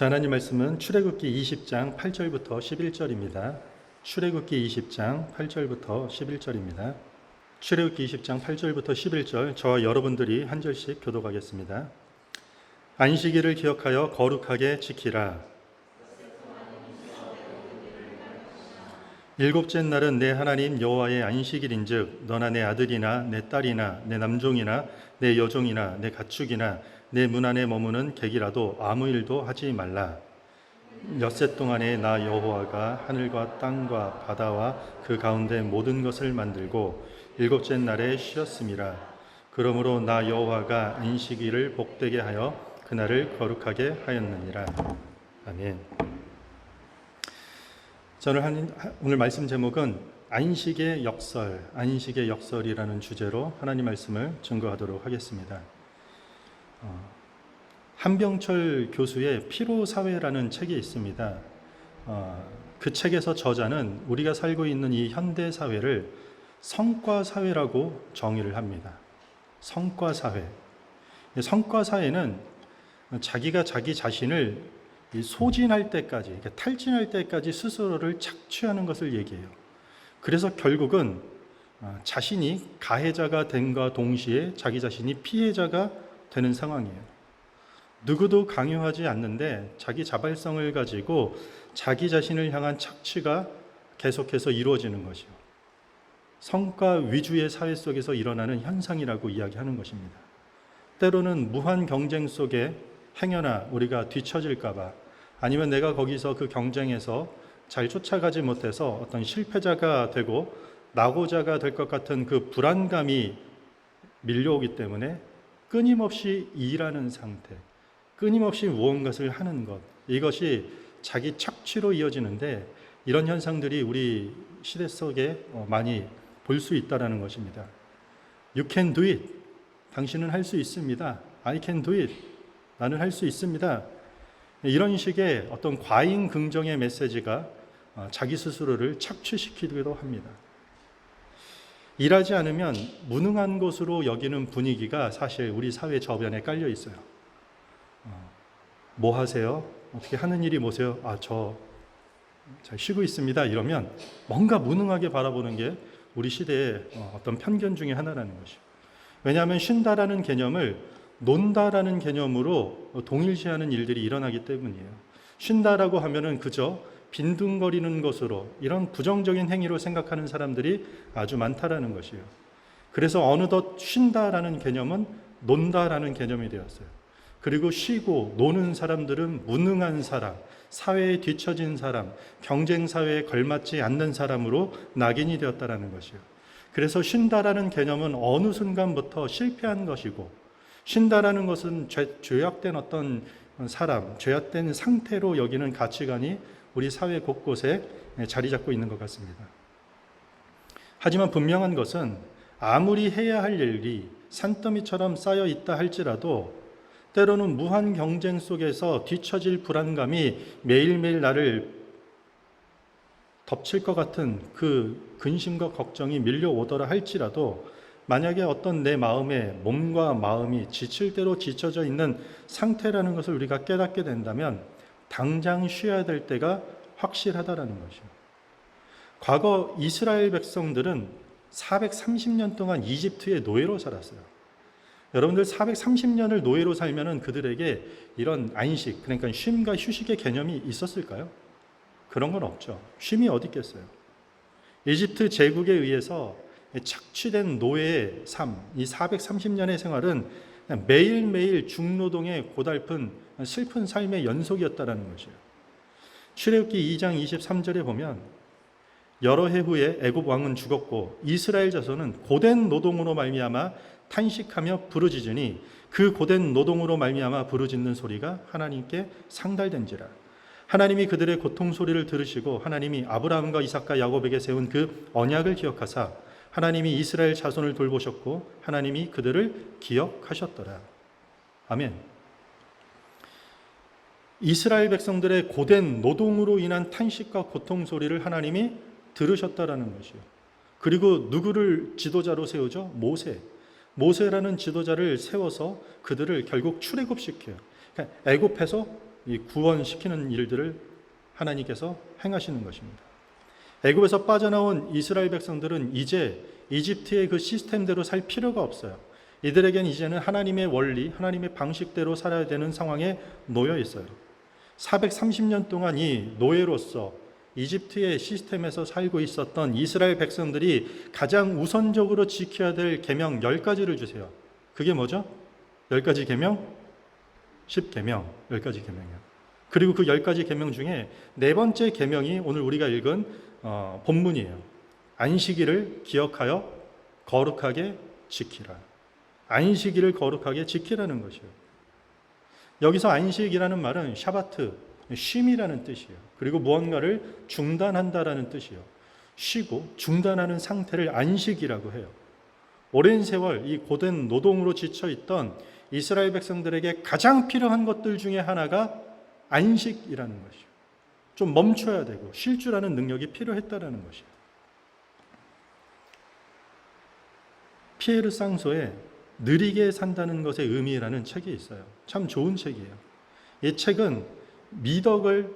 자, 하나님 말씀은 출애굽기 20장 8절부터 11절입니다. 출애굽기 20장 8절부터 11절입니다. 출애굽기 20장 8절부터 11절, 저와 여러분들이 한 절씩 교독하겠습니다. 안식일을 기억하여 거룩하게 지키라. 일곱째 날은 내 하나님 여호와의 안식일인즉 너나 내 아들이나 내 딸이나 내 남종이나 내 여종이나 내 가축이나 내 문 안에 머무는 객이라도 아무 일도 하지 말라. 엿새 동안에 나 여호와가 하늘과 땅과 바다와 그 가운데 모든 것을 만들고 일곱째 날에 쉬었음이라. 그러므로 나 여호와가 안식일을 복되게 하여 그날을 거룩하게 하였느니라. 아멘. 저는 오늘 말씀 제목은 안식의 역설이라는 주제로 하나님 말씀을 증거하도록 하겠습니다. 한병철 교수의 피로사회라는 책이 있습니다. 그 책에서 저자는 우리가 살고 있는 이 현대사회를 성과사회라고 정의를 합니다. 성과사회. 성과사회는 자기가 자기 자신을 소진할 때까지, 탈진할 때까지 스스로를 착취하는 것을 얘기해요. 그래서 결국은 자신이 가해자가 됨과 동시에 자기 자신이 피해자가 되는 상황이에요. 누구도 강요하지 않는데 자기 자발성을 가지고 자기 자신을 향한 착취가 계속해서 이루어지는 것이요. 성과 위주의 사회 속에서 일어나는 현상이라고 이야기하는 것입니다. 때로는 무한 경쟁 속에 행여나 우리가 뒤처질까 봐, 아니면 내가 거기서 그 경쟁에서 잘 쫓아가지 못해서 어떤 실패자가 되고 낙오자가 될 것 같은 그 불안감이 밀려오기 때문에 끊임없이 일하는 상태, 끊임없이 무언가를 하는 것, 이것이 자기 착취로 이어지는데 이런 현상들이 우리 시대 속에 많이 볼 수 있다는 것입니다. You can do it. 당신은 할 수 있습니다. I can do it. 나는 할 수 있습니다. 이런 식의 어떤 과잉 긍정의 메시지가 자기 스스로를 착취시키기도 합니다. 일하지 않으면 무능한 것으로 여기는 분위기가 사실 우리 사회 저변에 깔려 있어요. 뭐 하세요? 어떻게 하는 일이 뭐세요? 저 잘 쉬고 있습니다. 이러면 뭔가 무능하게 바라보는 게 우리 시대의 어떤 편견 중에 하나라는 것이죠. 왜냐하면 쉰다라는 개념을 논다라는 개념으로 동일시하는 일들이 일어나기 때문이에요. 쉰다라고 하면은 그저 빈둥거리는 것으로, 이런 부정적인 행위로 생각하는 사람들이 아주 많다라는 것이에요. 그래서 어느덧 쉰다라는 개념은 논다라는 개념이 되었어요. 그리고 쉬고 노는 사람들은 무능한 사람, 사회에 뒤처진 사람, 경쟁 사회에 걸맞지 않는 사람으로 낙인이 되었다라는 것이에요. 그래서 쉰다라는 개념은 어느 순간부터 실패한 것이고, 쉰다라는 것은 죄악된 어떤 사람, 죄악된 상태로 여기는 가치관이 우리 사회 곳곳에 자리 잡고 있는 것 같습니다. 하지만 분명한 것은 아무리 해야 할 일이 산더미처럼 쌓여 있다 할지라도 때로는 무한 경쟁 속에서 뒤처질 불안감이 매일매일 나를 덮칠 것 같은 그 근심과 걱정이 밀려오더라 할지라도, 만약에 어떤 내 마음에, 몸과 마음이 지칠 대로 지쳐져 있는 상태라는 것을 우리가 깨닫게 된다면 당장 쉬어야 될 때가 확실하다라는 것이죠. 과거 이스라엘 백성들은 430년 동안 이집트의 노예로 살았어요. 여러분들 430년을 노예로 살면은 그들에게 이런 안식, 그러니까 쉼과 휴식의 개념이 있었을까요? 그런 건 없죠. 쉼이 어디 있겠어요? 이집트 제국에 의해서 착취된 노예의 삶, 이 430년의 생활은 매일매일 중노동의 고달픈 슬픈 삶의 연속이었다는 것이에요. 출애굽기 2장 23절에 보면 여러 해 후에 애굽 왕은 죽었고 이스라엘 자손은 고된 노동으로 말미암아 탄식하며 부르짖으니 그 고된 노동으로 말미암아 부르짖는 소리가 하나님께 상달된지라. 하나님이 그들의 고통 소리를 들으시고 하나님이 아브라함과 이삭과 야곱에게 세운 그 언약을 기억하사 하나님이 이스라엘 자손을 돌보셨고 하나님이 그들을 기억하셨더라. 아멘. 이스라엘 백성들의 고된 노동으로 인한 탄식과 고통 소리를 하나님이 들으셨다라는 것이요. 그리고 누구를 지도자로 세우죠? 모세라는 지도자를 세워서 그들을 결국 출애굽시켜요. 그러니까 애굽에서 이 구원시키는 일들을 하나님께서 행하시는 것입니다. 애굽에서 빠져나온 이스라엘 백성들은 이제 이집트의 그 시스템대로 살 필요가 없어요. 이들에겐 이제는 하나님의 원리, 하나님의 방식대로 살아야 되는 상황에 놓여 있어요. 430년 동안 이 노예로서 이집트의 시스템에서 살고 있었던 이스라엘 백성들이 가장 우선적으로 지켜야 될 계명 10가지를 주세요. 그게 뭐죠? 10가지 계명? 10계명, 10가지 계명이요. 그리고 그 10가지 계명 중에 네 번째 계명이 오늘 우리가 읽은 본문이에요. 안식일을 기억하여 거룩하게 지키라. 안식일을 거룩하게 지키라는 것이에요. 여기서 안식이라는 말은 샤바트, 쉼이라는 뜻이에요. 그리고 무언가를 중단한다라는 뜻이에요. 쉬고 중단하는 상태를 안식이라고 해요. 오랜 세월 이 고된 노동으로 지쳐있던 이스라엘 백성들에게 가장 필요한 것들 중에 하나가 안식이라는 것이에요. 좀 멈춰야 되고 쉴 줄 아는 능력이 필요했다라는 것이에요. 피에르 쌍소의 느리게 산다는 것의 의미라는 책이 있어요. 참 좋은 책이에요. 이 책은 미덕을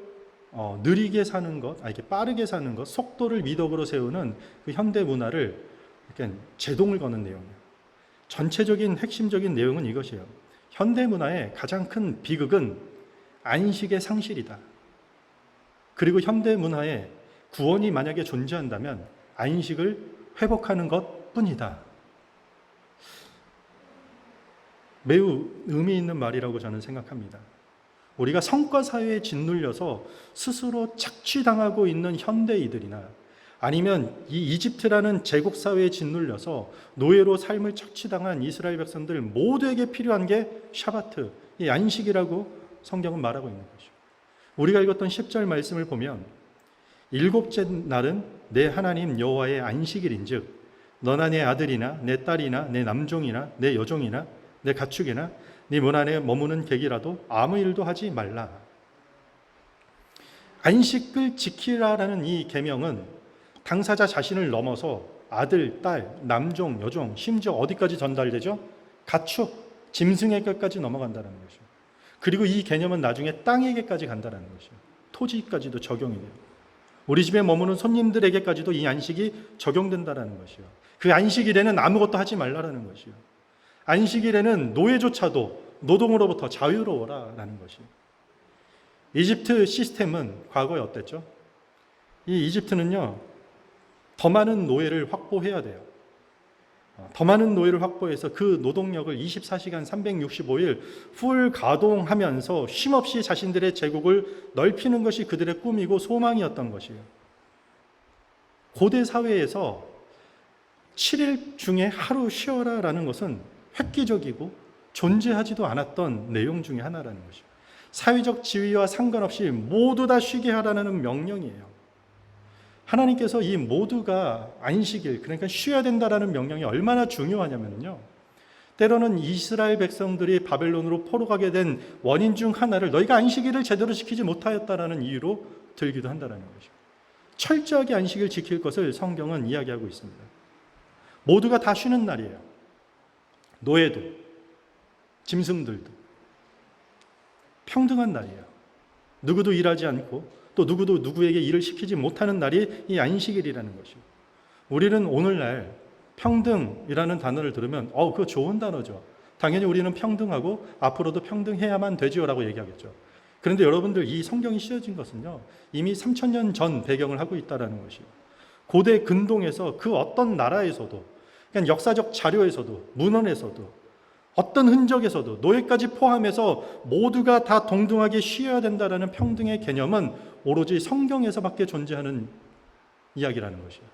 느리게 사는 것, 이렇게 빠르게 사는 것, 속도를 미덕으로 세우는 그 현대 문화를 이렇게 제동을 거는 내용이에요. 전체적인 핵심적인 내용은 이것이에요. 현대 문화의 가장 큰 비극은 안식의 상실이다. 그리고 현대 문화에 구원이 만약에 존재한다면 안식을 회복하는 것뿐이다. 매우 의미 있는 말이라고 저는 생각합니다. 우리가 성과 사회에 짓눌려서 스스로 착취당하고 있는 현대이들이나 아니면 이 이집트라는 제국 사회에 짓눌려서 노예로 삶을 착취당한 이스라엘 백성들 모두에게 필요한 게 샤바트, 이 안식이라고 성경은 말하고 있는 것이죠. 우리가 읽었던 10절 말씀을 보면 일곱째 날은 내 하나님 여호와의 안식일인즉 너나 내 아들이나 내 딸이나 내 남종이나 내 여종이나 내 가축이나 네 문 안에 머무는 객이라도 아무 일도 하지 말라. 안식을 지키라라는 이 계명은 당사자 자신을 넘어서 아들, 딸, 남종, 여종, 심지어 어디까지 전달되죠? 가축, 짐승에게까지 넘어간다는 것이죠. 그리고 이 개념은 나중에 땅에게까지 간다는 것이죠. 토지까지도 적용이 돼요. 우리 집에 머무는 손님들에게까지도 이 안식이 적용된다는 것이요. 그 안식일에는 아무것도 하지 말라라는 것이요. 안식일에는 노예조차도 노동으로부터 자유로워라라는 것이요. 이집트 시스템은 과거에 어땠죠? 이 이집트는요, 더 많은 노예를 확보해야 돼요. 더 많은 노예를 확보해서 그 노동력을 24시간 365일 풀 가동하면서 쉼없이 자신들의 제국을 넓히는 것이 그들의 꿈이고 소망이었던 것이에요. 고대 사회에서 7일 중에 하루 쉬어라라는 것은 획기적이고 존재하지도 않았던 내용 중에 하나라는 것이에요. 사회적 지위와 상관없이 모두 다 쉬게 하라는 명령이에요. 하나님께서 이 모두가 안식일, 그러니까 쉬어야 된다라는 명령이 얼마나 중요하냐면요, 때로는 이스라엘 백성들이 바벨론으로 포로 가게 된 원인 중 하나를 너희가 안식일을 제대로 지키지 못하였다라는 이유로 들기도 한다는 것이죠. 철저하게 안식일 지킬 것을 성경은 이야기하고 있습니다. 모두가 다 쉬는 날이에요. 노예도, 짐승들도 평등한 날이에요. 누구도 일하지 않고 또 누구도 누구에게 일을 시키지 못하는 날이 이 안식일이라는 것이죠. 우리는 오늘날 평등이라는 단어를 들으면 그거 좋은 단어죠. 당연히 우리는 평등하고 앞으로도 평등해야만 되지요라고 얘기하겠죠. 그런데 여러분들, 이 성경이 씌워진 것은요, 이미 3000년 전 배경을 하고 있다는 것이요. 고대 근동에서 그 어떤 나라에서도, 그냥 역사적 자료에서도, 문헌에서도, 어떤 흔적에서도, 노예까지 포함해서 모두가 다 동등하게 쉬어야 된다는 평등의 개념은 오로지 성경에서밖에 존재하는 이야기라는 것이에요.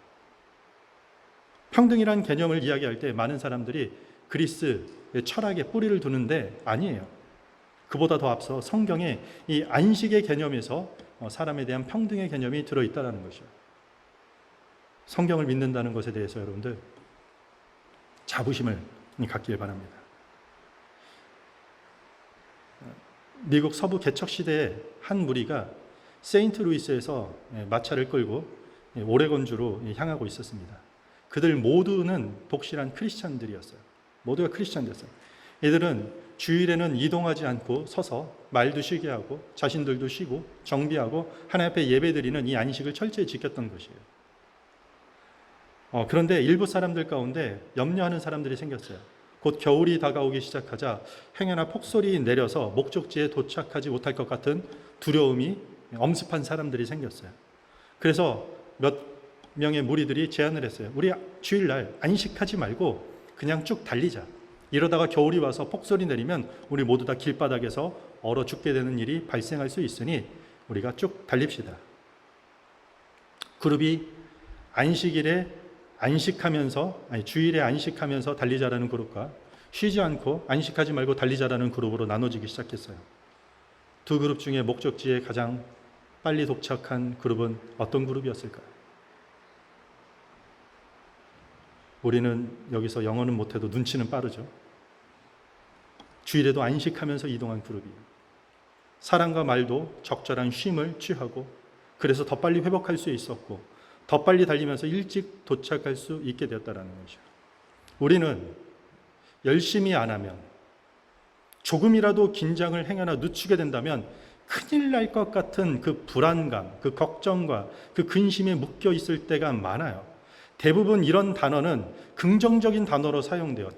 평등이라는 개념을 이야기할 때 많은 사람들이 그리스의 철학에 뿌리를 두는데 아니에요. 그보다 더 앞서 성경에 이 안식의 개념에서 사람에 대한 평등의 개념이 들어있다는 것이에요. 성경을 믿는다는 것에 대해서 여러분들 자부심을 갖길 바랍니다. 미국 서부 개척 시대에 한 무리가 세인트루이스에서 마차를 끌고 오레곤주로 향하고 있었습니다. 그들 모두는 독실한 크리스찬들이었어요. 모두가 크리스찬이었어요. 이들은 주일에는 이동하지 않고 서서 말도 쉬게 하고 자신들도 쉬고 정비하고 하나님 앞에 예배드리는 이 안식을 철저히 지켰던 것이에요. 그런데 일부 사람들 가운데 염려하는 사람들이 생겼어요. 곧 겨울이 다가오기 시작하자 행여나 폭설이 내려서 목적지에 도착하지 못할 것 같은 두려움이 엄습한 사람들이 생겼어요. 그래서 몇 명의 무리들이 제안을 했어요. 우리 주일날 안식하지 말고 그냥 쭉 달리자. 이러다가 겨울이 와서 폭설이 내리면 우리 모두 다 길바닥에서 얼어 죽게 되는 일이 발생할 수 있으니 우리가 쭉 달립시다. 그룹이 주일에 안식하면서 달리자라는 그룹과 쉬지 않고 안식하지 말고 달리자라는 그룹으로 나눠지기 시작했어요. 두 그룹 중에 목적지에 가장 빨리 도착한 그룹은 어떤 그룹이었을까요? 우리는 여기서 영어는 못해도 눈치는 빠르죠. 주일에도 안식하면서 이동한 그룹이에요. 사랑과 말도 적절한 쉼을 취하고 그래서 더 빨리 회복할 수 있었고 더 빨리 달리면서 일찍 도착할 수 있게 되었다는 것이죠. 우리는 열심히 안 하면 조금이라도 긴장을 행하나 늦추게 된다면 큰일 날 것 같은 그 불안감, 그 걱정과 그 근심에 묶여 있을 때가 많아요. 대부분 이런 단어는 긍정적인 단어로 사용돼요.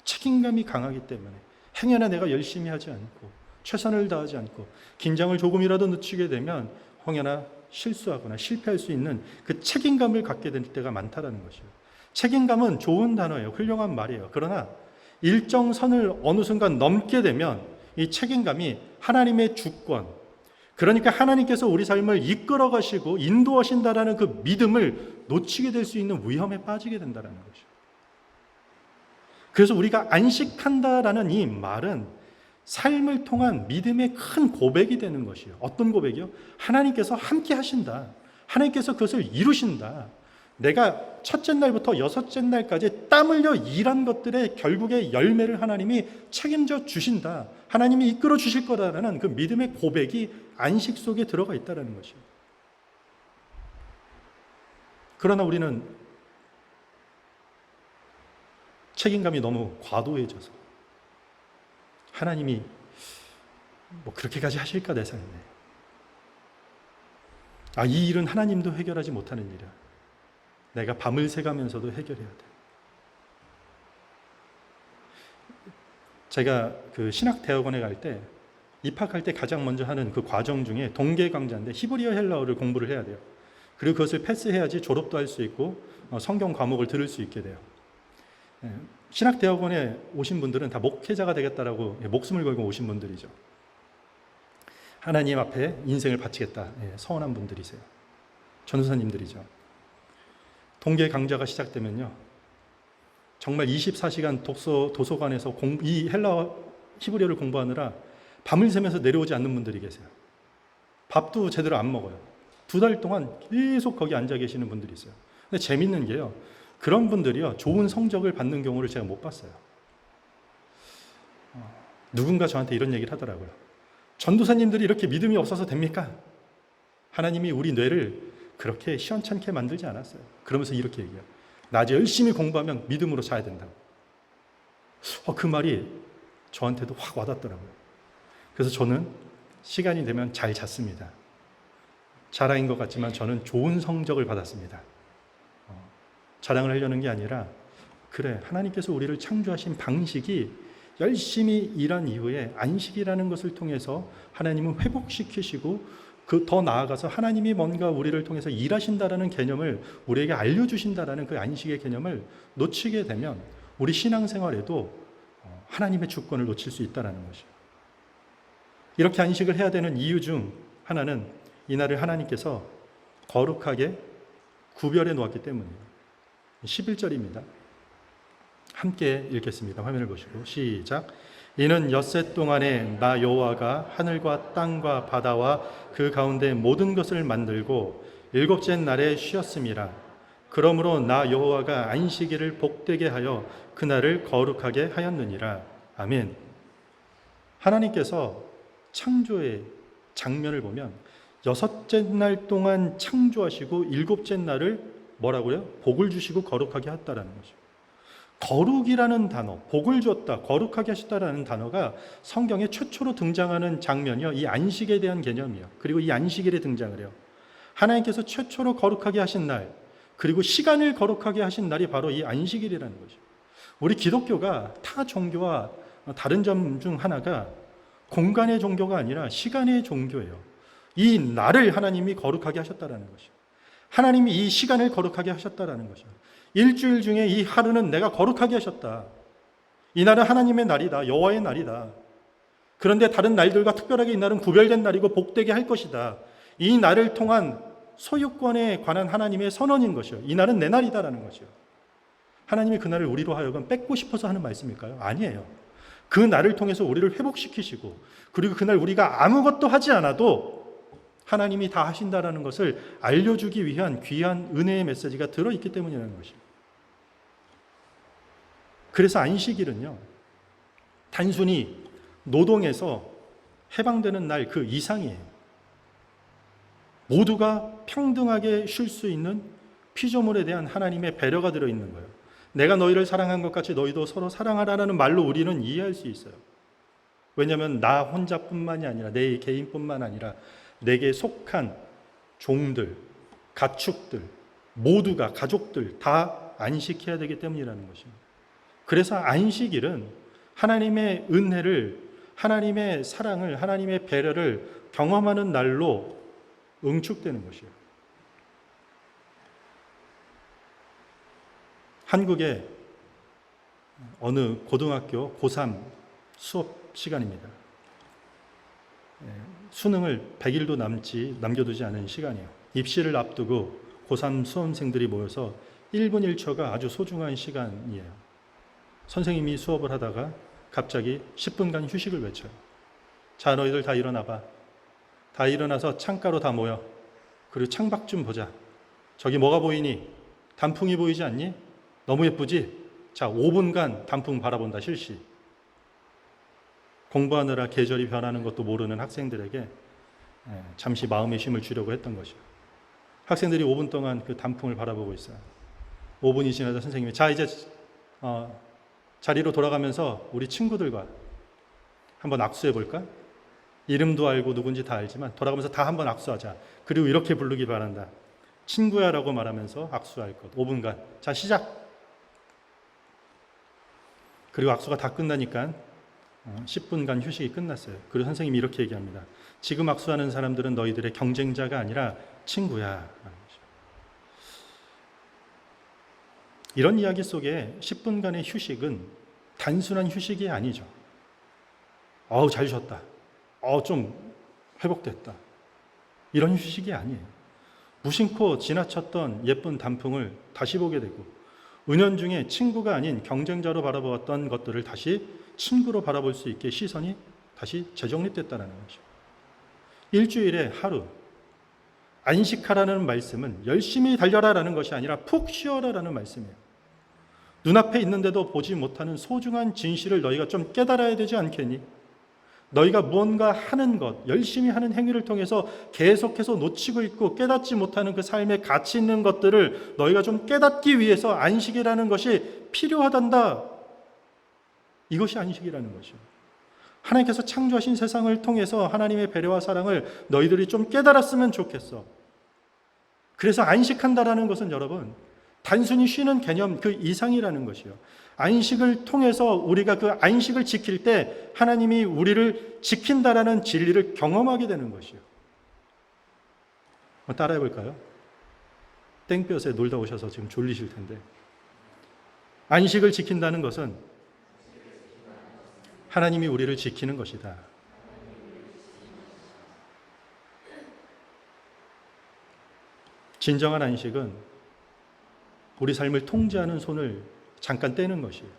책임감이 강하기 때문에 행여나 내가 열심히 하지 않고 최선을 다하지 않고 긴장을 조금이라도 늦추게 되면 혹여나 실수하거나 실패할 수 있는 그 책임감을 갖게 될 때가 많다는 것이에요. 책임감은 좋은 단어예요. 훌륭한 말이에요. 그러나 일정 선을 어느 순간 넘게 되면 이 책임감이 하나님의 주권, 그러니까 하나님께서 우리 삶을 이끌어 가시고 인도하신다라는 그 믿음을 놓치게 될 수 있는 위험에 빠지게 된다는 것이에요. 그래서 우리가 안식한다라는 이 말은 삶을 통한 믿음의 큰 고백이 되는 것이에요. 어떤 고백이요? 하나님께서 함께 하신다. 하나님께서 그것을 이루신다. 내가 첫째 날부터 여섯째 날까지 땀 흘려 일한 것들의 결국의 열매를 하나님이 책임져 주신다. 하나님이 이끌어 주실 거다라는 그 믿음의 고백이 안식 속에 들어가 있다는 것이에요. 그러나 우리는 책임감이 너무 과도해져서 하나님이 그렇게까지 하실까 내 삶에. 이 일은 하나님도 해결하지 못하는 일이야. 내가 밤을 새가면서도 해결해야 돼. 제가 그 신학대학원에 갈 때 입학할 때 가장 먼저 하는 그 과정 중에 동계 강좌인데 히브리어 헬라어를 공부를 해야 돼요. 그리고 그것을 패스해야지 졸업도 할 수 있고 성경 과목을 들을 수 있게 돼요. 신학대학원에 오신 분들은 다 목회자가 되겠다라고 목숨을 걸고 오신 분들이죠. 하나님 앞에 인생을 바치겠다 서원한 분들이세요. 전도사님들이죠. 동계 강좌가 시작되면요, 정말 24시간 도서관에서 이 헬라어 히브리어를 공부하느라 밤을 새면서 내려오지 않는 분들이 계세요. 밥도 제대로 안 먹어요. 2달 동안 계속 거기 앉아 계시는 분들이 있어요. 근데 재밌는 게요, 그런 분들이요 좋은 성적을 받는 경우를 제가 못 봤어요. 누군가 저한테 이런 얘기를 하더라고요. 전도사님들이 이렇게 믿음이 없어서 됩니까? 하나님이 우리 뇌를 그렇게 시원찮게 만들지 않았어요. 그러면서 이렇게 얘기해요. 낮에 열심히 공부하면 믿음으로 자야 된다고. 그 말이 저한테도 확 와닿더라고요. 그래서 저는 시간이 되면 잘 잤습니다. 자랑인 것 같지만 저는 좋은 성적을 받았습니다. 자랑을 하려는 게 아니라, 그래, 하나님께서 우리를 창조하신 방식이 열심히 일한 이후에 안식이라는 것을 통해서 하나님은 회복시키시고 더 나아가서 하나님이 뭔가 우리를 통해서 일하신다라는 개념을 우리에게 알려주신다라는 그 안식의 개념을 놓치게 되면 우리 신앙생활에도 하나님의 주권을 놓칠 수 있다는 것이에요. 이렇게 안식을 해야 되는 이유 중 하나는 이날을 하나님께서 거룩하게 구별해 놓았기 때문이에요. 11절입니다. 함께 읽겠습니다. 화면을 보시고 시작. 이는 엿새 동안에 나 여호와가 하늘과 땅과 바다와 그 가운데 모든 것을 만들고 일곱째 날에 쉬었음이라. 그러므로 나 여호와가 안식일을 복되게 하여 그날을 거룩하게 하였느니라. 아멘. 하나님께서 창조의 장면을 보면 여섯째 날 동안 창조하시고 일곱째 날을 뭐라고요? 복을 주시고 거룩하게 했다라는 거죠. 거룩이라는 단어, 복을 주었다, 거룩하게 하셨다라는 단어가 성경에 최초로 등장하는 장면이요, 이 안식에 대한 개념이요. 그리고 이 안식일에 등장을 해요. 하나님께서 최초로 거룩하게 하신 날, 그리고 시간을 거룩하게 하신 날이 바로 이 안식일이라는 거죠. 우리 기독교가 타 종교와 다른 점 중 하나가 공간의 종교가 아니라 시간의 종교예요. 이 날을 하나님이 거룩하게 하셨다라는 것이요. 하나님이 이 시간을 거룩하게 하셨다라는 것이요. 일주일 중에 이 하루는 내가 거룩하게 하셨다. 이 날은 하나님의 날이다. 여호와의 날이다. 그런데 다른 날들과 특별하게 이 날은 구별된 날이고 복되게 할 것이다. 이 날을 통한 소유권에 관한 하나님의 선언인 것이요. 이 날은 내 날이다라는 것이요. 하나님이 그 날을 우리로 하여금 뺏고 싶어서 하는 말씀일까요? 아니에요. 그 날을 통해서 우리를 회복시키시고, 그리고 그날 우리가 아무것도 하지 않아도 하나님이 다 하신다라는 것을 알려주기 위한 귀한 은혜의 메시지가 들어있기 때문이라는 것입니다. 그래서 안식일은요, 단순히 노동에서 해방되는 날 그 이상이에요. 모두가 평등하게 쉴 수 있는 피조물에 대한 하나님의 배려가 들어있는 거예요. 내가 너희를 사랑한 것 같이 너희도 서로 사랑하라는 말로 우리는 이해할 수 있어요. 왜냐하면 나 혼자뿐만이 아니라 내 개인뿐만 아니라 내게 속한 종들, 가축들, 모두가 가족들 다 안식해야 되기 때문이라는 것입니다. 그래서 안식일은 하나님의 은혜를, 하나님의 사랑을, 하나님의 배려를 경험하는 날로 응축되는 것이에요. 한국의 어느 고등학교 고3 수업 시간입니다. 수능을 100일도 남겨두지 않은 시간이에요. 입시를 앞두고 고3 수험생들이 모여서 1분 1초가 아주 소중한 시간이에요. 선생님이 수업을 하다가 갑자기 10분간 휴식을 외쳐요. 자, 너희들 다 일어나봐. 다 일어나서 창가로 다 모여. 그리고 창밖 좀 보자. 저기 뭐가 보이니? 단풍이 보이지 않니? 너무 예쁘지? 자, 5분간 단풍 바라본다, 실시. 공부하느라 계절이 변하는 것도 모르는 학생들에게 잠시 마음의 쉼을 주려고 했던 것이죠. 학생들이 5분 동안 그 단풍을 바라보고 있어요. 5분이 지나자 선생님이 자, 이제 자리로 돌아가면서 우리 친구들과 한번 악수해 볼까? 이름도 알고 누군지 다 알지만 돌아가면서 다 한번 악수하자. 그리고 이렇게 부르기 바란다. 친구야 라고 말하면서 악수할 것. 5분간. 자, 시작. 그리고 악수가 다 끝나니까 10분간 휴식이 끝났어요. 그리고 선생님이 이렇게 얘기합니다. 지금 악수하는 사람들은 너희들의 경쟁자가 아니라 친구야. 이런 이야기 속에 10분간의 휴식은 단순한 휴식이 아니죠. 잘 쉬었다. 좀 회복됐다. 이런 휴식이 아니에요. 무심코 지나쳤던 예쁜 단풍을 다시 보게 되고, 은연중에 친구가 아닌 경쟁자로 바라보았던 것들을 다시 친구로 바라볼 수 있게 시선이 다시 재정립됐다는 거죠. 일주일에 하루 안식하라는 말씀은 열심히 달려라라는 것이 아니라 푹 쉬어라라는 말씀이에요. 눈앞에 있는데도 보지 못하는 소중한 진실을 너희가 좀 깨달아야 되지 않겠니? 너희가 무언가 하는 것, 열심히 하는 행위를 통해서 계속해서 놓치고 있고 깨닫지 못하는 그 삶의 가치 있는 것들을 너희가 좀 깨닫기 위해서 안식이라는 것이 필요하단다. 이것이 안식이라는 것이요. 하나님께서 창조하신 세상을 통해서 하나님의 배려와 사랑을 너희들이 좀 깨달았으면 좋겠어. 그래서 안식한다라는 것은 여러분, 단순히 쉬는 개념 그 이상이라는 것이요. 안식을 통해서 우리가 그 안식을 지킬 때 하나님이 우리를 지킨다라는 진리를 경험하게 되는 것이요. 따라해 볼까요? 땡볕에 놀다 오셔서 지금 졸리실 텐데, 안식을 지킨다는 것은 하나님이 우리를 지키는 것이다. 진정한 안식은 우리 삶을 통제하는 손을 잠깐 떼는 것이에요.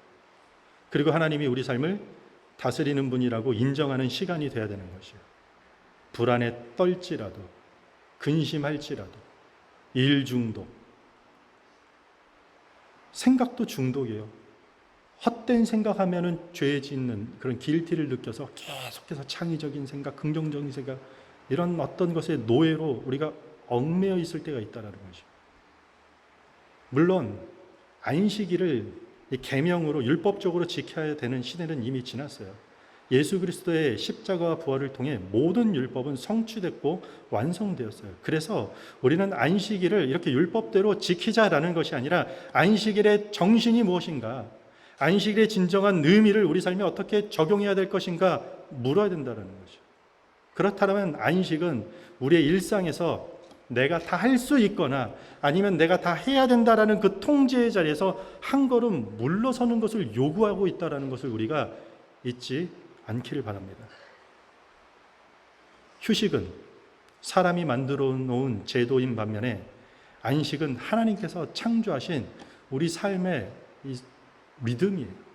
그리고 하나님이 우리 삶을 다스리는 분이라고 인정하는 시간이 돼야 되는 것이에요. 불안에 떨지라도, 근심할지라도, 일 중독, 생각도 중독이에요. 헛된 생각하면은 죄 짓는 그런 길티를 느껴서 계속해서 창의적인 생각, 긍정적인 생각, 이런 어떤 것의 노예로 우리가 얽매여 있을 때가 있다는 것이죠. 물론 안식일을 이 계명으로 율법적으로 지켜야 되는 시대는 이미 지났어요. 예수 그리스도의 십자가와 부활을 통해 모든 율법은 성취됐고 완성되었어요. 그래서 우리는 안식일을 이렇게 율법대로 지키자라는 것이 아니라 안식일의 정신이 무엇인가, 안식일의 진정한 의미를 우리 삶에 어떻게 적용해야 될 것인가 물어야 된다는 것이죠. 그렇다면 안식은 우리의 일상에서 내가 다 할 수 있거나 아니면 내가 다 해야 된다라는 그 통제의 자리에서 한 걸음 물러서는 것을 요구하고 있다는 것을 우리가 잊지 않기를 바랍니다. 휴식은 사람이 만들어 놓은 제도인 반면에 안식은 하나님께서 창조하신 우리 삶의 리듬이에요.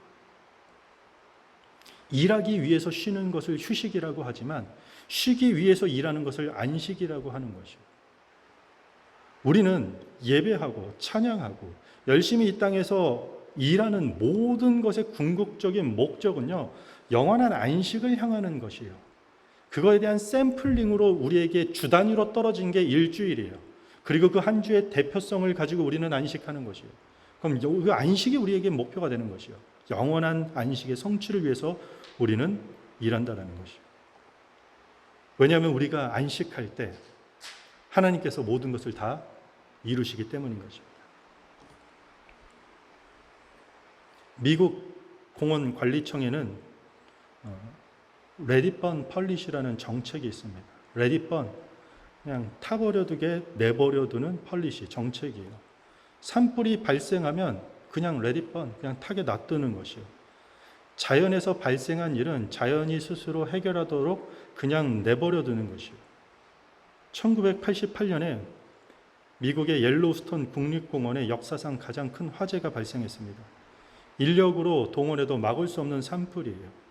일하기 위해서 쉬는 것을 휴식이라고 하지만 쉬기 위해서 일하는 것을 안식이라고 하는 것이요. 우리는 예배하고 찬양하고 열심히 이 땅에서 일하는 모든 것의 궁극적인 목적은요, 영원한 안식을 향하는 것이에요. 그거에 대한 샘플링으로 우리에게 주 단위로 떨어진 게 일주일이에요. 그리고 그 한 주의 대표성을 가지고 우리는 안식하는 것이에요. 그럼 그 안식이 우리에게 목표가 되는 것이요. 영원한 안식의 성취를 위해서 우리는 일한다는 것이요. 왜냐하면 우리가 안식할 때 하나님께서 모든 것을 다 이루시기 때문인 것입니다. 미국 공원관리청에는 Let it burn, 펄릿이라는 정책이 있습니다. Let it burn, 그냥 타버려두게 내버려두는 펄릿이 정책이에요. 산불이 발생하면 그냥 Let it burn, 그냥 타게 놔두는 것이에요. 자연에서 발생한 일은 자연이 스스로 해결하도록 그냥 내버려두는 것이에요. 1988년에 미국의 옐로우스톤 국립공원에 역사상 가장 큰 화재가 발생했습니다. 인력으로 동원해도 막을 수 없는 산불이에요.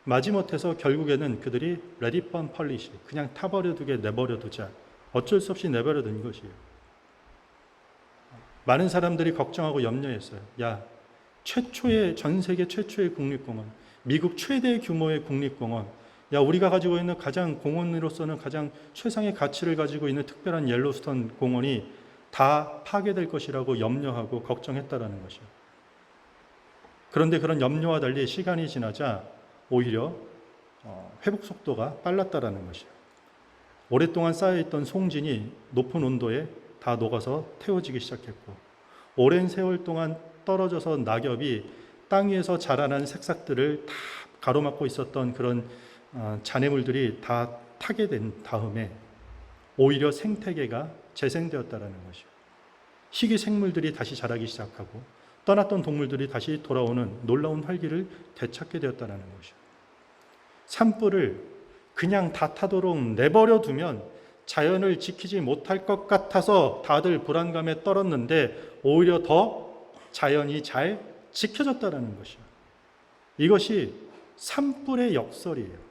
마지못해서 결국에는 그들이 Let it burn 펄릿이 그냥 타버려두게 내버려두자, 어쩔 수 없이 내버려둔 것이에요. 많은 사람들이 걱정하고 염려했어요. 야, 전 세계 최초의 국립공원, 미국 최대 규모의 국립공원, 야, 우리가 가지고 있는 가장 공원으로서는 가장 최상의 가치를 가지고 있는 특별한 옐로스톤 공원이 다 파괴될 것이라고 염려하고 걱정했다라는 것이에요. 그런데 그런 염려와 달리 시간이 지나자 오히려 회복 속도가 빨랐다라는 것이에요. 오랫동안 쌓여있던 송진이 높은 온도에 다 녹아서 태워지기 시작했고, 오랜 세월 동안 떨어져서 낙엽이 땅 위에서 자라난 새싹들을 다 가로막고 있었던 그런 잔해물들이 다 타게 된 다음에 오히려 생태계가 재생되었다라는 것이요. 희귀 생물들이 다시 자라기 시작하고 떠났던 동물들이 다시 돌아오는 놀라운 활기를 되찾게 되었다라는 것이요. 산불을 그냥 다 타도록 내버려 두면 자연을 지키지 못할 것 같아서 다들 불안감에 떨었는데 오히려 더 자연이 잘 지켜졌다라는 것이요. 이것이 산불의 역설이에요.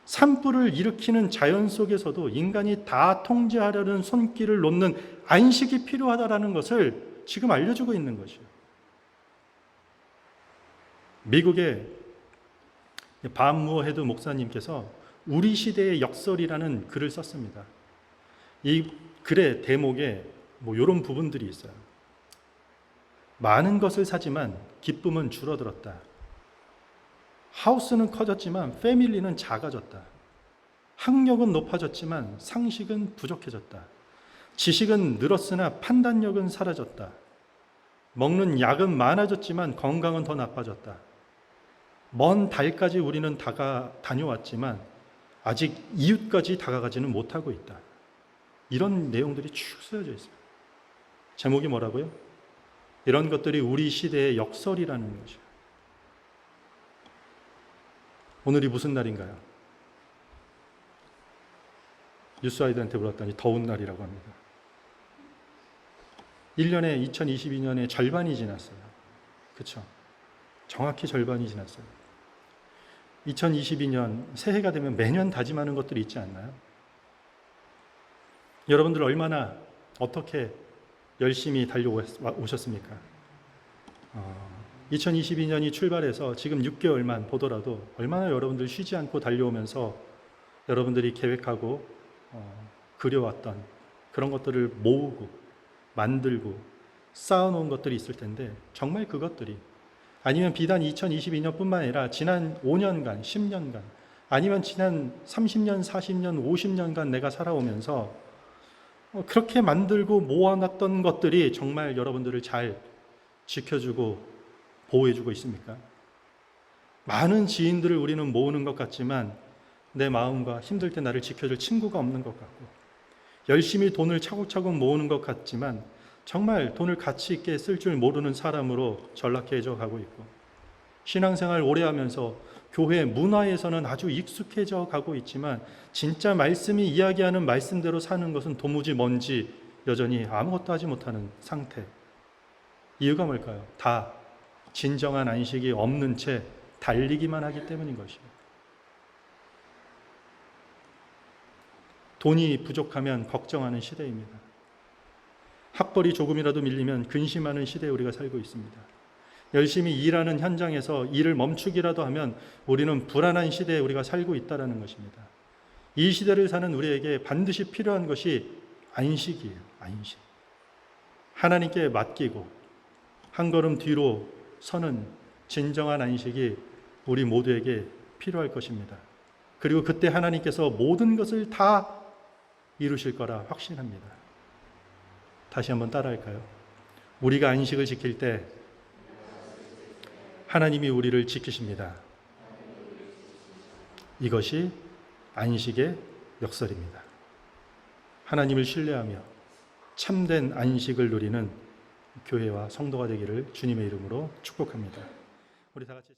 산불을 일으키는 자연 속에서도 인간이 다 통제하려는 손길을 놓는 안식이 필요하다라는 것을 지금 알려주고 있는 것이에요. 미국의 밤무어헤드 목사님께서 우리 시대의 역설이라는 글을 썼습니다. 이 글의 대목에 이런 부분들이 있어요. 많은 것을 사지만 기쁨은 줄어들었다. 하우스는 커졌지만 패밀리는 작아졌다. 학력은 높아졌지만 상식은 부족해졌다. 지식은 늘었으나 판단력은 사라졌다. 먹는 약은 많아졌지만 건강은 더 나빠졌다. 먼 달까지 우리는 다녀왔지만 아직 이웃까지 다가가지는 못하고 있다. 이런 내용들이 쭉 쓰여져 있어요. 제목이 뭐라고요? 이런 것들이 우리 시대의 역설이라는 것이에요. 오늘이 무슨 날인가요? 뉴스 아이들한테 물었더니 더운 날이라고 합니다. 1년에 2022년의 절반이 지났어요. 그렇죠? 정확히 절반이 지났어요. 2022년 새해가 되면 매년 다짐하는 것들이 있지 않나요? 여러분들 얼마나 어떻게 열심히 달려오셨습니까? 2022년이 출발해서 지금 6개월만 보더라도 얼마나 여러분들 쉬지 않고 달려오면서 여러분들이 계획하고 그려왔던 그런 것들을 모으고 만들고 쌓아놓은 것들이 있을 텐데 정말 그것들이 아니면 비단 2022년뿐만 아니라 지난 5년간, 10년간 아니면 지난 30년, 40년, 50년간 내가 살아오면서 그렇게 만들고 모아놨던 것들이 정말 여러분들을 잘 지켜주고 보호해주고 있습니까? 많은 지인들을 우리는 모으는 것 같지만 내 마음과 힘들 때 나를 지켜줄 친구가 없는 것 같고, 열심히 돈을 차곡차곡 모으는 것 같지만 정말 돈을 가치 있게 쓸 줄 모르는 사람으로 전락해져 가고 있고, 신앙생활 오래 하면서 교회 문화에서는 아주 익숙해져 가고 있지만 진짜 말씀이 이야기하는 말씀대로 사는 것은 도무지 뭔지 여전히 아무것도 하지 못하는 상태. 이유가 뭘까요? 다 진정한 안식이 없는 채 달리기만 하기 때문인 것이에요. 돈이 부족하면 걱정하는 시대입니다. 학벌이 조금이라도 밀리면 근심하는 시대에 우리가 살고 있습니다. 열심히 일하는 현장에서 일을 멈추기라도 하면 우리는 불안한 시대에 우리가 살고 있다는 것입니다. 이 시대를 사는 우리에게 반드시 필요한 것이 안식이에요. 안식. 하나님께 맡기고 한 걸음 뒤로 서는 진정한 안식이 우리 모두에게 필요할 것입니다. 그리고 그때 하나님께서 모든 것을 다 이루실 거라 확신합니다. 다시 한번 따라할까요? 우리가 안식을 지킬 때 하나님이 우리를 지키십니다. 이것이 안식의 역설입니다. 하나님을 신뢰하며 참된 안식을 누리는 교회와 성도가 되기를 주님의 이름으로 축복합니다. 우리 다 같이